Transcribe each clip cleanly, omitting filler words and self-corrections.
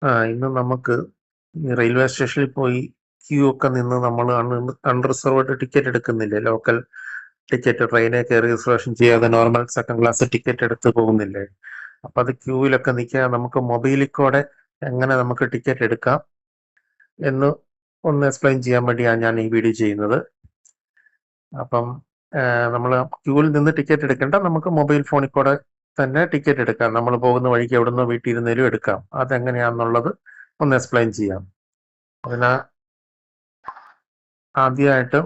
ഇന്ന് നമുക്ക് ഈ റെയിൽവേ സ്റ്റേഷനിൽ പോയി ക്യൂ ഒക്കെ നിന്ന് നമ്മൾ അൺറിസർവ്ഡ് ടിക്കറ്റ് എടുക്കുന്നില്ലേ? ലോക്കൽ ടിക്കറ്റ് ട്രെയിനിൽ കയറി റിസർവേഷൻ ചെയ്യാതെ നോർമൽ സെക്കൻഡ് ക്ലാസ് ടിക്കറ്റ് എടുത്ത് പോകുന്നില്ലേ? അപ്പൊ അത് ക്യൂവിലൊക്കെ നിൽക്കുക. നമുക്ക് മൊബൈലിൽ കൂടെ എങ്ങനെ നമുക്ക് ടിക്കറ്റ് എടുക്കാം എന്ന് ഒന്ന് എക്സ്പ്ലെയിൻ ചെയ്യാൻ വേണ്ടിയാണ് ഞാൻ ഈ വീഡിയോ ചെയ്യുന്നത്. അപ്പം നമ്മൾ ക്യൂവിൽ നിന്ന് ടിക്കറ്റ് എടുക്കേണ്ട, നമുക്ക് മൊബൈൽ ഫോണിൽ കൂടെ തന്നെ ടിക്കറ്റ് എടുക്കാം. നമ്മൾ പോകുന്ന വഴിക്ക് എവിടുന്നോ വീട്ടിൽ ഇരുന്നേലും എടുക്കാം. അതെങ്ങനെയാണെന്നുള്ളത് ഒന്ന് എക്സ്പ്ലെയിൻ ചെയ്യാം. അതിന് ആദ്യമായിട്ട്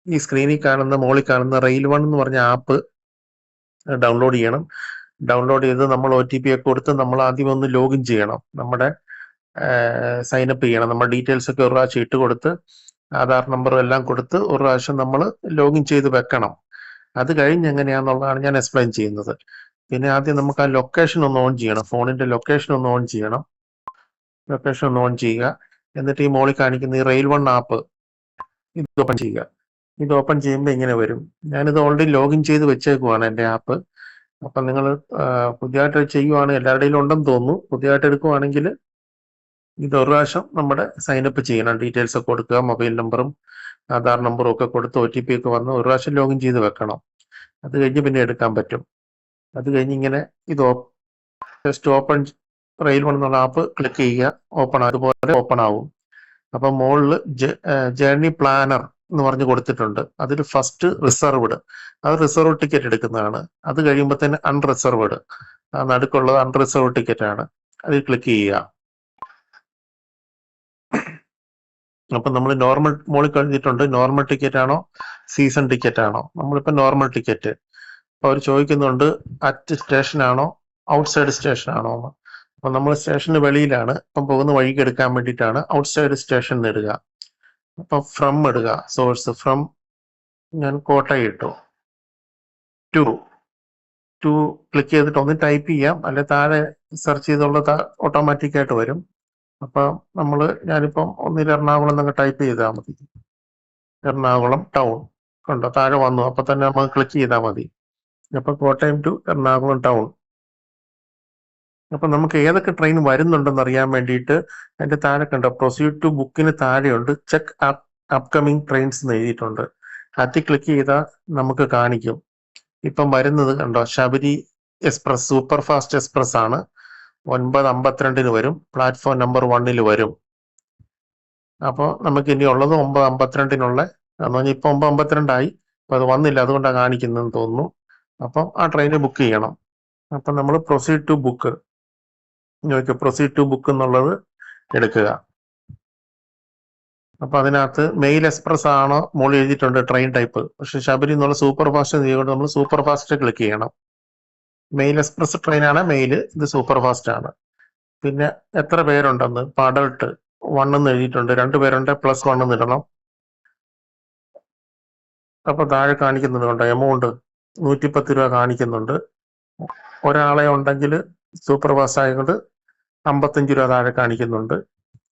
ഈ സ്ക്രീനിൽ കാണുന്ന മുകളിൽ കാണുന്ന റെയിൽ വൺ എന്ന് പറഞ്ഞ ആപ്പ് ഡൗൺലോഡ് ചെയ്യണം. ഡൗൺലോഡ് ചെയ്ത് നമ്മൾ OTP ഒക്കെ കൊടുത്ത് നമ്മൾ ആദ്യം ഒന്ന് ലോഗിൻ ചെയ്യണം. നമ്മുടെ സൈനപ്പ് ചെയ്യണം. നമ്മുടെ ഡീറ്റെയിൽസ് ഒക്കെ ഒരു പ്രാവശ്യം ഇട്ട് കൊടുത്ത് ആധാർ നമ്പറും എല്ലാം കൊടുത്ത് ഒരു പ്രാവശ്യം നമ്മൾ ലോഗിൻ ചെയ്ത് വെക്കണം. അത് കഴിഞ്ഞ് എങ്ങനെയാണെന്നുള്ളതാണ് ഞാൻ എക്സ്പ്ലെയിൻ ചെയ്യുന്നത്. പിന്നെ ആദ്യം നമുക്ക് ആ ലൊക്കേഷൻ ഒന്ന് ഓൺ ചെയ്യണം. ഫോണിന്റെ ലൊക്കേഷൻ ഒന്ന് ഓൺ ചെയ്യണം. ലൊക്കേഷൻ ഒന്ന് ഓൺ ചെയ്യുക. എന്നിട്ട് ഈ മോളിൽ കാണിക്കുന്ന ഈ റെയിൽ വൺ ആപ്പ് ഇത് ഓപ്പൺ ചെയ്യുക. ഇത് ഓപ്പൺ ചെയ്യുമ്പോൾ ഇങ്ങനെ വരും. ഞാനിത് ഓൾറെഡി ലോഗിൻ ചെയ്ത് വെച്ചേക്കുവാണ് എൻ്റെ ആപ്പ്. അപ്പം നിങ്ങൾ പുതിയതായിട്ട് ചെയ്യുവാണ്, എല്ലാവരുടെയും ഉണ്ടെന്ന് തോന്നുന്നു. പുതിയതായിട്ട് എടുക്കുവാണെങ്കിൽ ഇത് ഒരു പ്രാവശ്യം നമ്മുടെ സൈനപ്പ് ചെയ്യണം. ഡീറ്റെയിൽസ് ഒക്കെ കൊടുക്കുക, മൊബൈൽ നമ്പറും ആധാർ നമ്പറും ഒക്കെ കൊടുത്ത് OTP ഒക്കെ വന്ന് ഒരു പ്രാവശ്യം ലോഗിൻ ചെയ്ത് വെക്കണം. അത് കഴിഞ്ഞ് പിന്നെ എടുക്കാൻ പറ്റും. അത് കഴിഞ്ഞ് ഇങ്ങനെ ഇത് ജസ്റ്റ് ഓപ്പൺ റെയിൽ വൺ എന്നുള്ള ആപ്പ് ക്ലിക്ക് ചെയ്യുക. ഓപ്പൺ അതുപോലെ ഓപ്പൺ ആവും. അപ്പൊ മുകളിൽ ജേർണി പ്ലാനർ എന്ന് പറഞ്ഞ് കൊടുത്തിട്ടുണ്ട്. അതിൽ ഫസ്റ്റ് റിസർവ്ഡ്, അത് റിസർവ് ടിക്കറ്റ് എടുക്കുന്നതാണ്. അത് കഴിയുമ്പോൾ തന്നെ അൺറിസർവ്ഡ്, ആ നടുക്കുള്ളത് അൺറിസർവ്ഡ് ടിക്കറ്റ് ആണ്. അതിൽ ക്ലിക്ക് ചെയ്യുക. അപ്പൊ നമ്മൾ നോർമൽ മുകളിൽ കഴിഞ്ഞിട്ടുണ്ട്, നോർമൽ ടിക്കറ്റ് ആണോ സീസൺ ടിക്കറ്റ് ആണോ? നമ്മളിപ്പോ നോർമൽ ടിക്കറ്റ്. അപ്പൊ അവർ ചോദിക്കുന്നുണ്ട് അറ്റ് സ്റ്റേഷൻ ആണോ ഔട്ട്സൈഡ് സ്റ്റേഷൻ ആണോ എന്ന്. അപ്പൊ നമ്മൾ സ്റ്റേഷന് വെളിയിലാണ്, ഇപ്പം പോകുന്ന വഴിക്ക് എടുക്കാൻ വേണ്ടിയിട്ടാണ് ഔട്ട്സൈഡ് സ്റ്റേഷൻ ഇടുക. അപ്പൊ ഫ്രം ഇടുക, സോഴ്സ് ഫ്രം ഞാൻ കോട്ടയം ഇട്ടു. ടു ടു ക്ലിക്ക് ചെയ്തിട്ട് ഒന്ന് ടൈപ്പ് ചെയ്യാം, അല്ലെ താഴെ സെർച്ച് ചെയ്തുള്ള ഓട്ടോമാറ്റിക് ആയിട്ട് വരും. അപ്പൊ ഞാനിപ്പം ഒന്നിൽ എറണാകുളം എന്നൊക്കെ ടൈപ്പ് ചെയ്താൽ മതി. എറണാകുളം ടൗൺ കണ്ടോ, താഴെ വന്നു. അപ്പൊ തന്നെ നമുക്ക് ക്ലിക്ക് ചെയ്താൽ മതി. അപ്പൊ കോട്ടയം ടു എറണാകുളം ടൗൺ. അപ്പൊ നമുക്ക് ഏതൊക്കെ ട്രെയിൻ വരുന്നുണ്ടെന്ന് അറിയാൻ വേണ്ടിയിട്ട് അതിന്റെ താഴെ കണ്ടോ, പ്രൊസീഡ് ടു ബുക്കിന് താഴെയുണ്ട് ചെക്ക് അപ്കമിങ് ട്രെയിൻസ് എന്ന് എഴുതിയിട്ടുണ്ട്. അതിൽ ക്ലിക്ക് ചെയ്താൽ നമുക്ക് കാണിക്കും. ഇപ്പം വരുന്നത് കണ്ടോ, Sabari express super fast express ആണ്. 9:52 വരും. പ്ലാറ്റ്ഫോം നമ്പർ 1 വരും. അപ്പോൾ നമുക്ക് ഇനി ഉള്ളത് 9:52 ഇപ്പൊ 9:52 അപ്പൊ അത് വന്നില്ല, അതുകൊണ്ടാണ് കാണിക്കുന്നതെന്ന് തോന്നുന്നു. അപ്പം ആ ട്രെയിന് ബുക്ക് ചെയ്യണം. അപ്പം നമ്മൾ പ്രൊസീഡ് ടു ബുക്ക് നോക്കുക. പ്രൊസീഡ് ടു ബുക്ക് എന്നുള്ളത് എടുക്കുക. അപ്പൊ അതിനകത്ത് മെയിൽ എക്സ്പ്രസ് ആണോ മോളിൽ എഴുതിയിട്ടുണ്ട് ട്രെയിൻ ടൈപ്പ്. പക്ഷെ ശബരി എന്നുള്ള സൂപ്പർ ഫാസ്റ്റ് ചെയ്തുകൊണ്ട് നമ്മൾ സൂപ്പർ ഫാസ്റ്റ് ക്ലിക്ക് ചെയ്യണം. മെയിൽ എക്സ്പ്രസ് ട്രെയിൻ ആണ് മെയിൽ, ഇത് സൂപ്പർ ഫാസ്റ്റ് ആണ്. പിന്നെ എത്ര പേരുണ്ടെന്ന്, ഇപ്പൊ അഡൾട്ട് 1 എന്ന് എഴുതിയിട്ടുണ്ട്. 2 പേരുണ്ട്, +1 എന്ന് ഇടണം. അപ്പൊ താഴെ കാണിക്കുന്നുണ്ട് കണ്ടോ, എമൗണ്ട് 110 രൂപ കാണിക്കുന്നുണ്ട്. ഒരാളെ ഉണ്ടെങ്കിൽ സൂപ്പർ ഫാസ്റ്റ് ആയതുകൊണ്ട് 55 രൂപ താഴെ കാണിക്കുന്നുണ്ട്.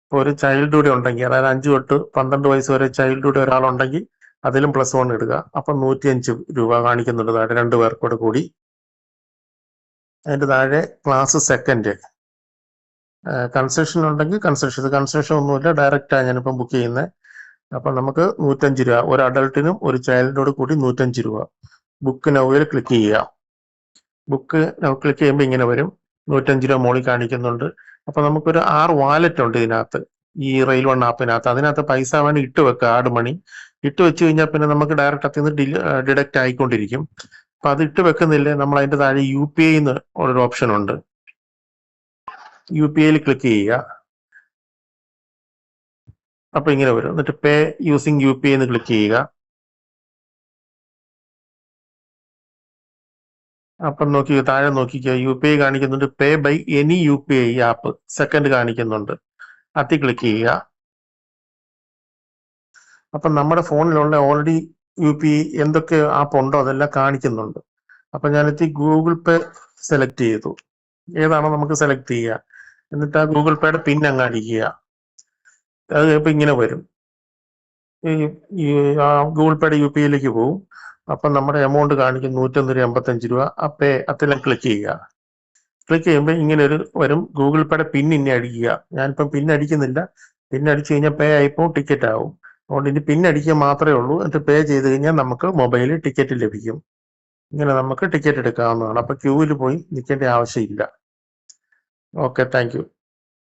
ഇപ്പൊ ഒരു ചൈൽഡ് കൂടെ ഉണ്ടെങ്കിൽ, അതായത് 5 തൊട്ട് 12 വയസ്സ് വരെ ചൈൽഡ് കൂടെ ഒരാളുണ്ടെങ്കിൽ അതിലും +1 ഇടുക. അപ്പൊ 105 രൂപ കാണിക്കുന്നുണ്ട് താഴെ, 2 പേർക്കൂടെ കൂടി. അതിന്റെ താഴെ ക്ലാസ് സെക്കൻഡ് കൺസെഷൻ ഉണ്ടെങ്കിൽ കൺസെഷൻ. ഇത് കൺസെഷൻ ഒന്നുമില്ല, ഡയറക്റ്റാണ് ഞാനിപ്പം ബുക്ക് ചെയ്യുന്നത്. അപ്പൊ നമുക്ക് 105 രൂപ, ഒരു അഡൾട്ടിനും ഒരു ചൈൽഡിനോട് കൂടി 105 രൂപ. ബുക്ക് നൗവിൽ ക്ലിക്ക് ചെയ്യുക. ബുക്ക് നൗ ക്ലിക്ക് ചെയ്യുമ്പോൾ ഇങ്ങനെ വരും. 105 രൂപ മോളിൽ കാണിക്കുന്നുണ്ട്. അപ്പൊ നമുക്കൊരു 6 വാലറ്റ് ഉണ്ട് ഇതിനകത്ത്, ഈ റെയിൽ വൺ ആപ്പിനകത്ത്. അതിനകത്ത് പൈസ വേണ്ടി ഇട്ട് വെക്കുക. ആഡ് മണി ഇട്ട് വെച്ച് കഴിഞ്ഞാൽ പിന്നെ നമുക്ക് ഡയറക്റ്റ് അതിൽ നിന്ന് ഡിഡക്റ്റ് ആയിക്കൊണ്ടിരിക്കും. അപ്പൊ അത് ഇട്ട് വെക്കുന്നില്ലേ, നമ്മൾ അതിന്റെ താഴെ UPI എന്ന് ഒരു ഓപ്ഷൻ ഉണ്ട്. UPI ക്ലിക്ക് ചെയ്യുക. അപ്പൊ ഇങ്ങനെ വരും. എന്നിട്ട് പേ യൂസിങ് UPI എന്ന് ക്ലിക്ക് ചെയ്യുക. അപ്പം താഴെ നോക്കിക്കോ, UPI കാണിക്കുന്നുണ്ട്. Pay by any UPI app second കാണിക്കുന്നുണ്ട്. അതിൽ ക്ലിക്ക് ചെയ്യുക. അപ്പൊ നമ്മുടെ ഫോണിലുള്ള ഓൾറെഡി UPI എന്തൊക്കെ ആപ്പ് ഉണ്ടോ അതെല്ലാം കാണിക്കുന്നുണ്ട്. അപ്പൊ ഞാനെത്തി ഗൂഗിൾ പേ സെലക്ട് ചെയ്തു. ഏതാണോ നമുക്ക് സെലക്ട് ചെയ്യുക. എന്നിട്ട് ആ ഗൂഗിൾ പേയുടെ പിൻ അങ്ങ് അടിക്കുക. അത് ഇപ്പൊ ഇങ്ങനെ വരും. ഈ ഗൂഗിൾ പേയുടെ UPI പോകും. അപ്പൊ നമ്മുടെ എമൗണ്ട് കാണിക്കും 101.85 രൂപ. ആ പേ അതെല്ലാം ക്ലിക്ക് ചെയ്യുക. ക്ലിക്ക് ചെയ്യുമ്പോൾ ഇങ്ങനെ ഒരു വരും, ഗൂഗിൾ പേയുടെ പിൻ ഇനി അടിക്കുക. ഞാനിപ്പം പിൻ അടിക്കുന്നില്ല. പിൻ അടിച്ചു കഴിഞ്ഞാൽ പേ ആയിപ്പോൾ ടിക്കറ്റ് ആവും. അതുകൊണ്ട് ഇനി പിൻ അടിക്കുക മാത്രമേ ഉള്ളൂ. എന്നിട്ട് പേ ചെയ്ത് കഴിഞ്ഞാൽ നമുക്ക് മൊബൈലിൽ ടിക്കറ്റ് ലഭിക്കും. ഇങ്ങനെ നമുക്ക് ടിക്കറ്റ് എടുക്കാവുന്നതാണ്. അപ്പൊ ക്യൂവിൽ പോയി നിൽക്കേണ്ട ആവശ്യമില്ല. Okay, thank you.